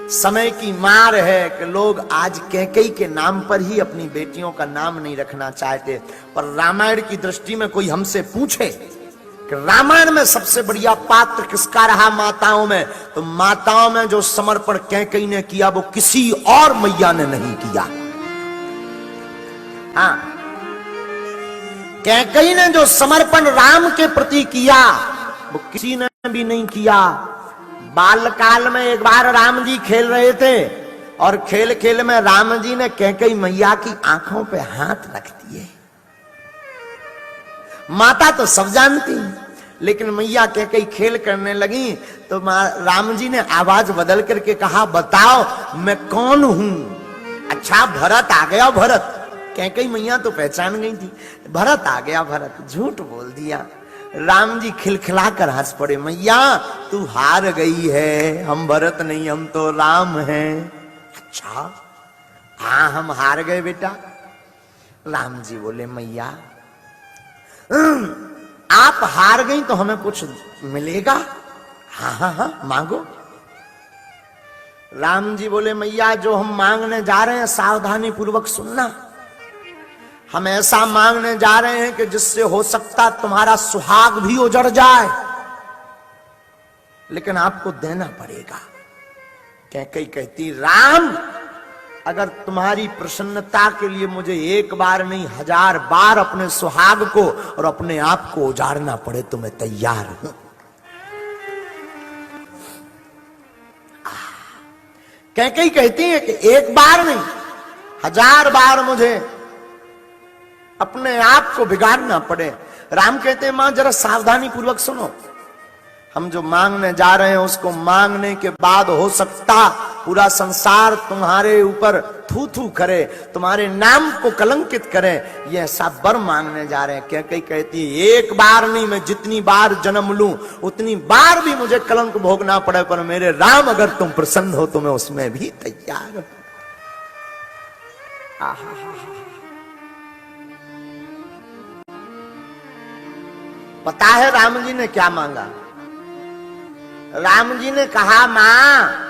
समय की मार है कि लोग आज कैकेयी के नाम पर ही अपनी बेटियों का नाम नहीं रखना चाहते। पर रामायण की दृष्टि में कोई हमसे पूछे कि रामायण में सबसे बढ़िया पात्र किसका रहा माताओं में, तो माताओं में जो समर्पण कैकेयी ने किया वो किसी और मैया ने नहीं किया। हाँ, कैकेयी ने जो समर्पण राम के प्रति किया वो किसी ने भी नहीं किया। बालकाल में एक बार राम जी खेल रहे थे और खेल खेल में राम जी ने कैकेयी मैया की आंखों पे हाथ रख दिए। माता तो सब जानती, लेकिन मैया कैकेयी खेल करने लगी तो राम जी ने आवाज बदल करके कहा, बताओ मैं कौन हूं। अच्छा भरत आ गया। भरत, कैकेयी मैया तो पहचान गई थी, भरत आ गया। भरत झूठ बोल दिया। राम जी खिलखिला कर हंस पड़े, मैया तू हार गई है, हम भरत नहीं हम तो राम हैं। अच्छा हाँ हम हार गए बेटा। राम जी बोले, मैया आप हार गई तो हमें कुछ मिलेगा? हाँ हाँ हाँ मांगो। राम जी बोले, मैया जो हम मांगने जा रहे हैं सावधानी पूर्वक सुनना। हम ऐसा मांगने जा रहे हैं कि जिससे हो सकता तुम्हारा सुहाग भी उजड़ जाए, लेकिन आपको देना पड़ेगा। कैकेयी कहती, राम अगर तुम्हारी प्रसन्नता के लिए मुझे एक बार नहीं 1000 बार अपने सुहाग को और अपने आप को उजाड़ना पड़े तो मैं तैयार हूं। कैकेयी कहती है कि एक बार नहीं 1000 बार मुझे अपने आप को बिगाड़ना पड़े। राम कहते हैं, मां जरा सावधानी पूर्वक सुनो, हम जो मांगने जा रहे हैं उसको मांगने के बाद हो सकता पूरा संसार तुम्हारे ऊपर थू थू करे, तुम्हारे नाम को कलंकित करे, ये ऐसा वर मांगने जा रहे हैं। कैकेयी कहती है, एक बार नहीं मैं जितनी बार जन्म लूं उतनी बार भी मुझे कलंक भोगना पड़े, पर मेरे राम अगर तुम प्रसन्न हो तो मैं उसमें भी तैयार हूं। पता है राम जी ने क्या मांगा? राम जी ने कहा, मां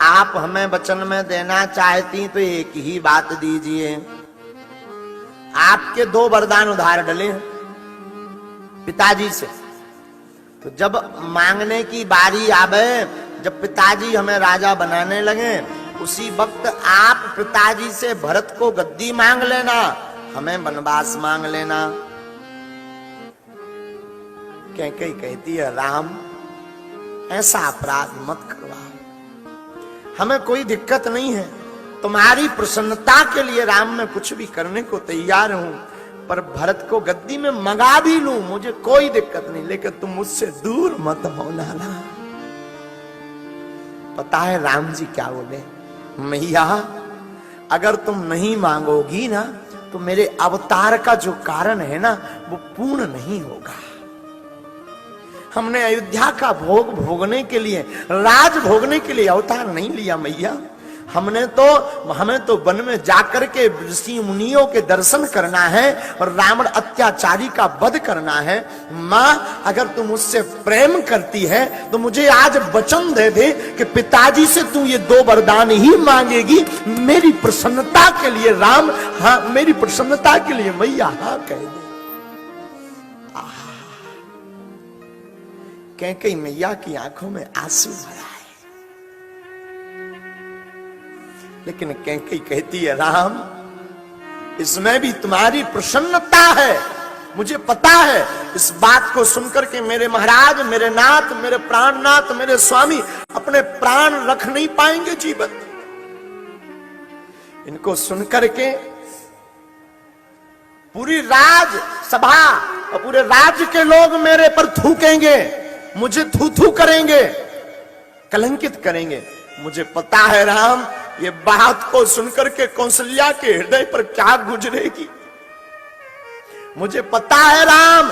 आप हमें वचन में देना चाहती तो एक ही बात दीजिए। आपके 2 वरदान उधार डले पिताजी से, तो जब मांगने की बारी आवे, जब पिताजी हमें राजा बनाने लगे, उसी वक्त आप पिताजी से भरत को गद्दी मांग लेना, हमें वनवास मांग लेना। कैकेयी कहती है, राम ऐसा अपराध मत करवाओ, हमें कोई दिक्कत नहीं है, तुम्हारी प्रसन्नता के लिए राम मैं कुछ भी करने को तैयार हूं, पर भरत को गद्दी में मंगा भी लूं मुझे कोई दिक्कत नहीं, लेकिन तुम मुझसे दूर मत होना ना। पता है राम जी क्या बोले? मैया अगर तुम नहीं मांगोगी ना तो मेरे अवतार का जो कारण है ना वो पूर्ण नहीं होगा। हमने अयोध्या का भोग भोगने के लिए, राज भोगने के लिए अवतार नहीं लिया मैया। हमें तो वन में जाकर के ऋषि मुनियों के दर्शन करना है और रावण अत्याचारी का वध करना है। मां अगर तू मुझसे प्रेम करती है तो मुझे आज वचन दे दे कि पिताजी से तू ये 2 वरदान ही मांगेगी। मेरी प्रसन्नता के लिए राम हाँ, मेरी प्रसन्नता के लिए मैया हाँ कह दे। कैकेयी मैया की आंखों में आंसू भरा है, लेकिन कैकेयी कहती है, राम इसमें भी तुम्हारी प्रसन्नता है, मुझे पता है। इस बात को सुनकर के मेरे महाराज, मेरे नाथ, मेरे प्राणनाथ, मेरे स्वामी अपने प्राण रख नहीं पाएंगे जीवन। इनको सुनकर के पूरी राज सभा और पूरे राज्य के लोग मेरे पर थूकेंगे, मुझे थू थू करेंगे, कलंकित करेंगे। मुझे पता है राम ये बात को सुनकर के कौशल्या के हृदय पर क्या गुजरेगी। मुझे पता है राम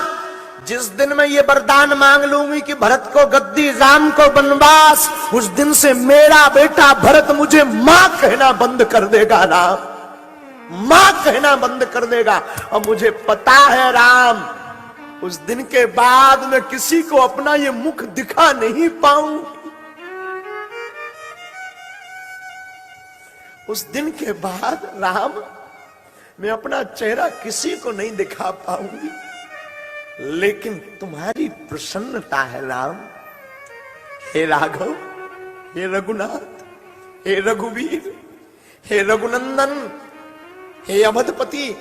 जिस दिन मैं ये वरदान मांग लूंगी कि भरत को गद्दी, राम को वनवास, उस दिन से मेरा बेटा भरत मुझे मां कहना बंद कर देगा। राम मां कहना बंद कर देगा। और मुझे पता है राम उस दिन के बाद मैं किसी को अपना ये मुख दिखा नहीं पाऊंगी। उस दिन के बाद राम, मैं अपना चेहरा किसी को नहीं दिखा पाऊंगी, लेकिन तुम्हारी प्रसन्नता है राम। हे राघव, हे रघुनाथ, हे रघुवीर, हे रघुनंदन, हे अवधपति,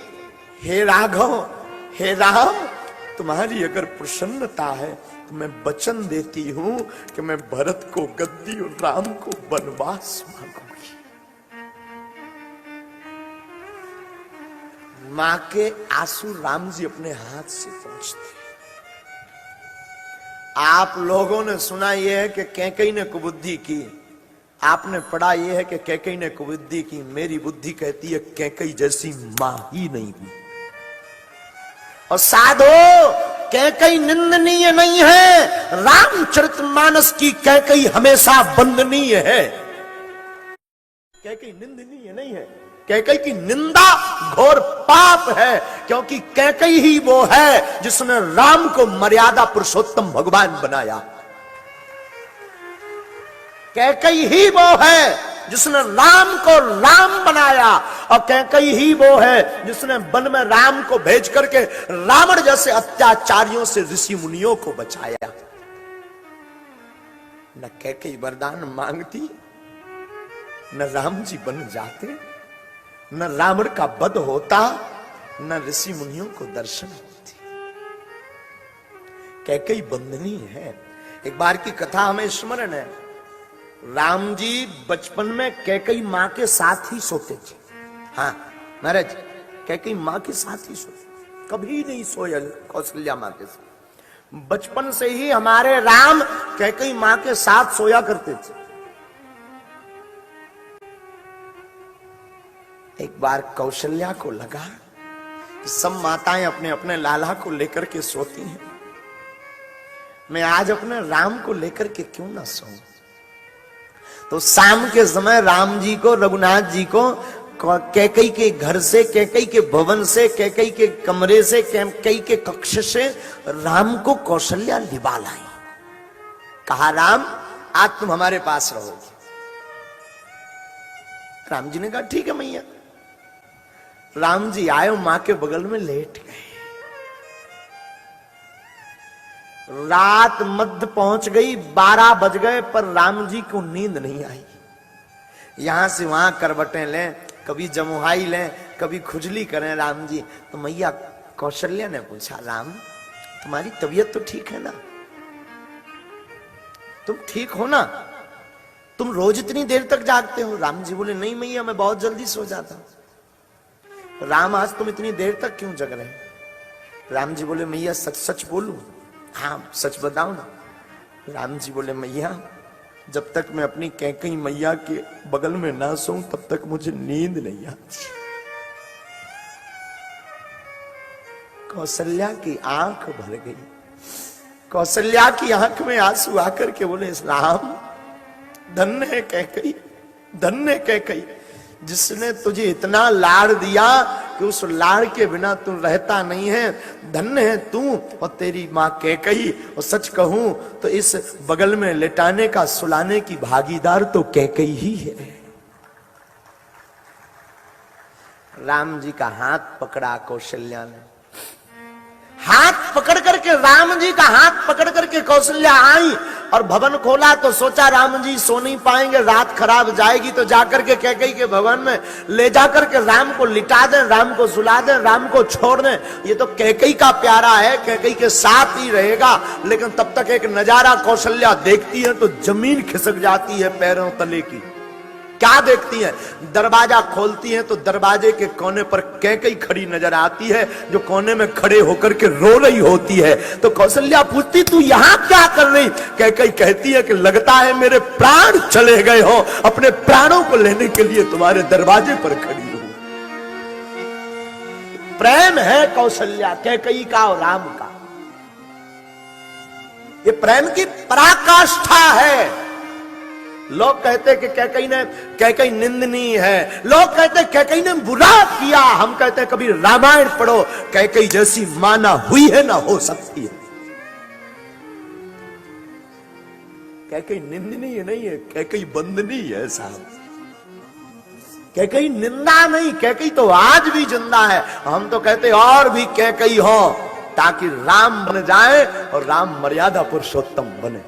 हे राघव, हे राम, तुम्हारी अगर प्रसन्नता है तो मैं वचन देती हूं कि मैं भरत को गद्दी और राम को वनवास मांगूंगी। मां के आंसू राम जी अपने हाथ से पहुंचते। आप लोगों ने सुना यह है कि कैकेयी ने कुबुद्धि की, आपने पढ़ा यह है कि कैकेयी ने कुबुद्धि की। मेरी बुद्धि कहती है कैकेयी जैसी मां ही नहीं हुई। और साधो, कैकेयी निंदनीय नहीं है, रामचरितमानस की कैकेयी हमेशा वंदनीय है। कैकेयी निंदनीय नहीं है, कैकेयी की निंदा घोर पाप है, क्योंकि कैकेयी ही वो है जिसने राम को मर्यादा पुरुषोत्तम भगवान बनाया। कैकेयी ही वो है जिसने राम को राम बनाया, और कैकेयी ही वो है जिसने वन में राम को भेज करके रावण जैसे अत्याचारियों से ऋषि मुनियों को बचाया। न कैकेयी वरदान मांगती, न राम जी बन जाते, न रावण का वध होता, न ऋषि मुनियों को दर्शन होती। कैकेयी बंधनी है। एक बार की कथा हमें स्मरण है। राम जी बचपन में कैकेयी मां के साथ ही सोते थे। हाँ महाराज, कैकेयी मां के साथ ही सोते, कभी नहीं सोए कौशल्या मां के साथ। बचपन से ही हमारे राम कैकेयी मां के साथ सोया करते थे। एक बार कौशल्या को लगा कि सब माताएं अपने अपने लाला को लेकर के सोती हैं, मैं आज अपने राम को लेकर के क्यों ना सोऊं। तो शाम के समय राम जी को, रघुनाथ जी को कैकेयी के घर से, कैकेयी के भवन से, कैकेयी के कमरे से, कैकेयी के कक्ष से राम को कौशल्या लिवा लाई। कहा राम आज तुम हमारे पास रहोगे। राम जी ने कहा ठीक है मैया। राम जी आए, मां के बगल में लेट गए। रात मध्य पहुंच गई, 12 बज गए, पर राम जी को नींद नहीं आई। यहां से वहां करवटें लें, कभी जमुहाई लें, कभी खुजली करें राम जी। तो मैया कौशल्या ने पूछा राम तुम्हारी तबीयत तो ठीक है ना, तुम ठीक हो ना, तुम रोज इतनी देर तक जागते हो। राम जी बोले नहीं मैया मैं बहुत जल्दी सो जाता हूं। राम आज तुम इतनी देर तक क्यों जग रहे? राम जी बोले मैया सच सच बोलूं? हाँ सच बताओ ना। राम जी बोले मैया जब तक मैं अपनी कैकेयी मैया के बगल में ना सोऊं तब तक मुझे नींद नहीं आती। कौशल्या की आंख भर गई। कौशल्या की आंख में आंसू आकर के बोले राम धन्य है कैकेयी, धन्य है कैकेयी, जिसने तुझे इतना लाड़ दिया कि उस लाड़ के बिना तू रहता नहीं है। धन्य है तू और तेरी मां कैकेयी। और सच कहूं तो इस बगल में लेटाने का, सुलाने की भागीदार तो कैकेयी ही है। राम जी का हाथ पकड़ा कौशल्या ने। हाथ पकड़ करके, राम जी का हाथ पकड़ करके कौशल्या आई और भवन खोला। तो सोचा राम जी सो नहीं पाएंगे, रात खराब जाएगी, तो जाकर के कैकेयी के भवन में ले जाकर के राम को लिटा दें, राम को सुला दें, राम को छोड़ दें। ये तो कैकेयी का प्यारा है, कैकेयी के साथ ही रहेगा। लेकिन तब तक एक नजारा कौशल्या देखती है तो जमीन खिसक जाती है पैरों तले की। क्या देखती है? दरवाजा खोलती है तो दरवाजे के कोने पर कैकेयी खड़ी नजर आती है, जो कोने में खड़े होकर के रो रही होती है। तो कौशल्या पूछती तू यहां क्या कर रही? कैकेयी कहती है कि लगता है मेरे प्राण चले गए हो, अपने प्राणों को लेने के लिए तुम्हारे दरवाजे पर खड़ी हूं। प्रेम है कौशल्या कैकेयी का और राम का। ये प्रेम की पराकाष्ठा है। लोग कहते कि कैकेयी निंदनीय है, लोग कहते कैकेयी ने बुरा किया। हम कहते कभी रामायण पढ़ो, कैकेयी जैसी मां ना हुई है ना हो सकती है। कैकेयी निंदनीय नहीं है, कैकेयी बंदनीय है साहब। कैकई निंदा नहीं, कैकई तो आज भी जिंदा है। हम तो कहते और भी कैकई हो ताकि राम बन जाए और राम मर्यादा पुरुषोत्तम बने।